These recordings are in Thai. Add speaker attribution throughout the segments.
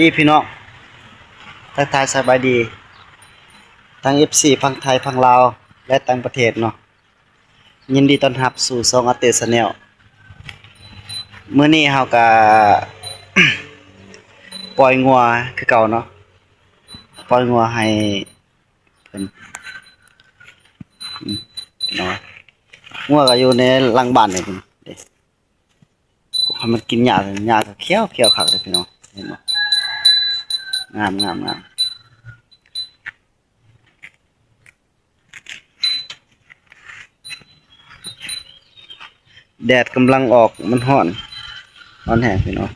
Speaker 1: ดีพี่น้องทักทายสบายดีทั้ง FC พังไทยพังลาวและต่างประเทศเนาะยินดีต้อนรับสู่ซองอาเตชแนลมื้อนี้เฮาก็ ปล่อยงัวคือเก่าเนาะปล่อยงัวให้เพิ่นเนาะงัวก็อยู่ในหลังบ้านนี่เพิ่นเด้ให้มันกินหญ้าก็เขียวคักเลยพี่น้องเห็นบ่งามแดดกำลังออกมันร้อนแห้งพี่น้อง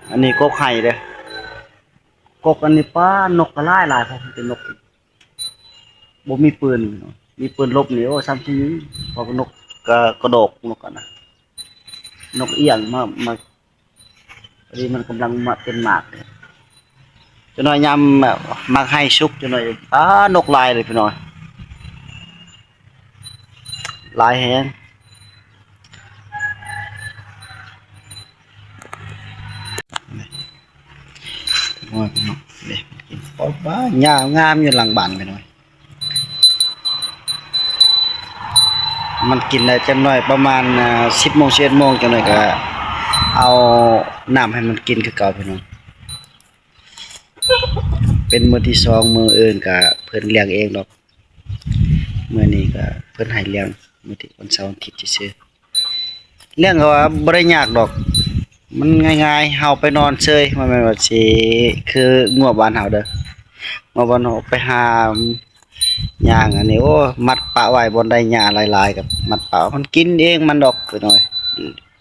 Speaker 1: อันนี้กกไข่เด้อกกอันนี้ป้านกก็หลายเพราะมันเป็นนกบ่มีปืนพี่น้องมีปืนลบนี่โอ้ซ้ำที่นี้เพราะนกกระโดกนกกันนะนกเอี้ยงมาพอดีมันกำลังมาเป็นหมากเลยจะน้อยยำแบบมักให้ชุกจะน้อยนกลายเลยพี่น้อยลายแฮงโอ้ยพี่น้องเด็กกินปอบ้างามอยู่หลังบ้านพี่น้อยมันกินได้จังน้อยประมาณ10 โมง11 โมงจังน้อยก็เอาน้ำให้มันกินคือเก่าพี่น้องเป็นมื้อที่2มื้ออื่นก็เพิ่นเลี้ยงเองดอกมื้อนี้ก็เพิ่นให้เลี้ยงมื้อที่วันเสาร์อาทิตย์ซื่อๆเลี้ยงก็ว่าบ่ได้ยากดอกมันง่ายๆเฮาไปนอนเฉยมันแม่นว่าสิคืองัวบ้านเฮาเด้องัวบ้านเฮาไปหาย่างอันนี้โอ้มัดปะไว้บ่ได้หญ้าหลายๆกับมัดปะมันกินเองมันดอกพี่น้อย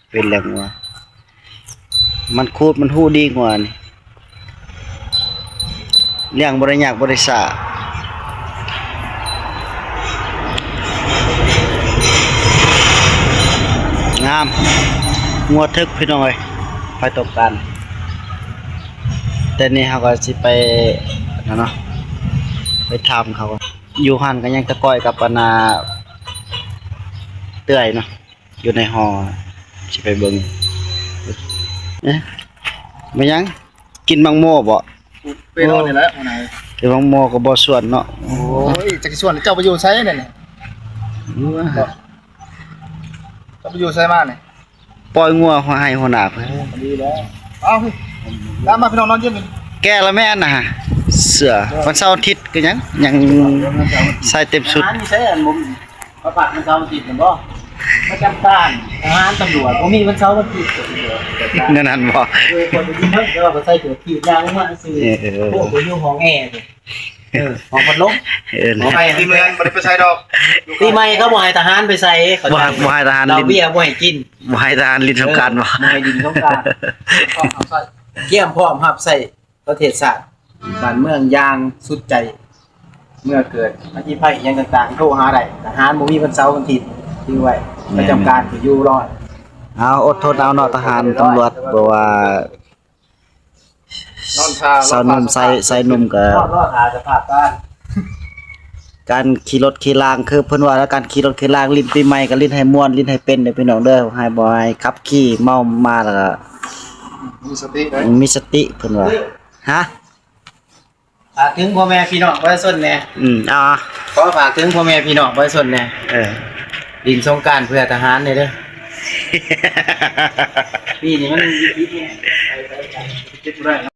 Speaker 1: เป็นเลี้ยงงัวมันคูดมันฮู้ดีกว่านี่เลี้ยงบ่ได้ยากบ่ได้ซ่างามงัวทึกพี่น้องเอ้ยไปตกกันแต่นี่เฮาก็สิไปนั่นเนาะไปถามเขาอยู่หั่นก็ยังตะก้อยกับปนาเตื้อยเนาะอยู่ในหอสิไปเบิ่งเอ๊ะมายังกินมังโม่บ่
Speaker 2: ไปนอนนี่แหละมื้อไหน
Speaker 1: กินมังโม่ก็บ่ส่วนเนาะ
Speaker 2: โอ้ยจักส่วนเจ้าไปอยู่ไสนั่นน่ะเจ้าไปอยู่ไสมานี่
Speaker 1: ปล่อยงัวหัวให้หัวหน้าเพิ่น
Speaker 2: ดีแล้วเอาพี่ตามมาพี่น้องนอนเย็นนี่
Speaker 1: แก้แล้วแม่นน่ะเสื้อวันเสาร์อาทิตย์ก็ยังใส่เต็มชุด
Speaker 3: มีใช้อันมุมประปะมันเสาร์อาทิตย์บ่ประจำการทหารตำรวจบ่มีวันเสาร์วันอาทิตย์
Speaker 1: นั่นบ่
Speaker 3: คนที่เพิ่นก็ว่าก็ใส่ตัวที่ยางมาซื้อพวกอยู่ห้องแอร์ห้องพัดลม
Speaker 2: บ่ไปที่เมืองบ่ได้ไปไสดอก
Speaker 3: ปีใหม่เขาบ่ให้ทหารไปใส่เขา
Speaker 1: บ่ให้ทหาร
Speaker 3: เรา
Speaker 1: ลิ้น
Speaker 3: เบี้ยบ่ให้กิน
Speaker 1: บ่ให้ทหารลิ้นสงกรานต์บ่
Speaker 3: บ่ให้ดินสงกรานต์เกี่ยมพร้อมรับใส่ประเทศชาติบ้านเมืองอย่างสุดใจเมื่อเกิดอัคคีภัยอย่างต่างๆโทรหาได้ทหารบ่มีวันเสาร์วันอาทิตย์ทิ้งไว้ประจำการก็อยู่รอด
Speaker 1: เอาอดทนเอาเนาะทหารตำรวจบ่ว่าน
Speaker 2: อนทา
Speaker 1: สาวหนุ่มใส่หนุ่มก็
Speaker 3: รอดหาสภาพบ้าน
Speaker 1: การขี่รถขี่รางคือเพิ่นว่าแล้วการขี่รถขี่รางลิ้นปีใหม่ก็ลิ้นให้ม่วนลิ้นให้เป็นเด้อพี่น้องเด้อให้บ่ให้ขับขี่เมามาแล้วก็
Speaker 2: มีสติได้
Speaker 1: มีสติเพิ่นว่าฮะ
Speaker 3: ฝากถึงพ่อแม่พี่น้องประชาชนแน่
Speaker 1: เอา
Speaker 3: ขอฝากถึงพ่อแม่พี่น้องประชาชนแน่
Speaker 1: เออ
Speaker 3: ดินสงกรานต์เพื่อทหารเด้อปีนี้มันคิดบ่ได้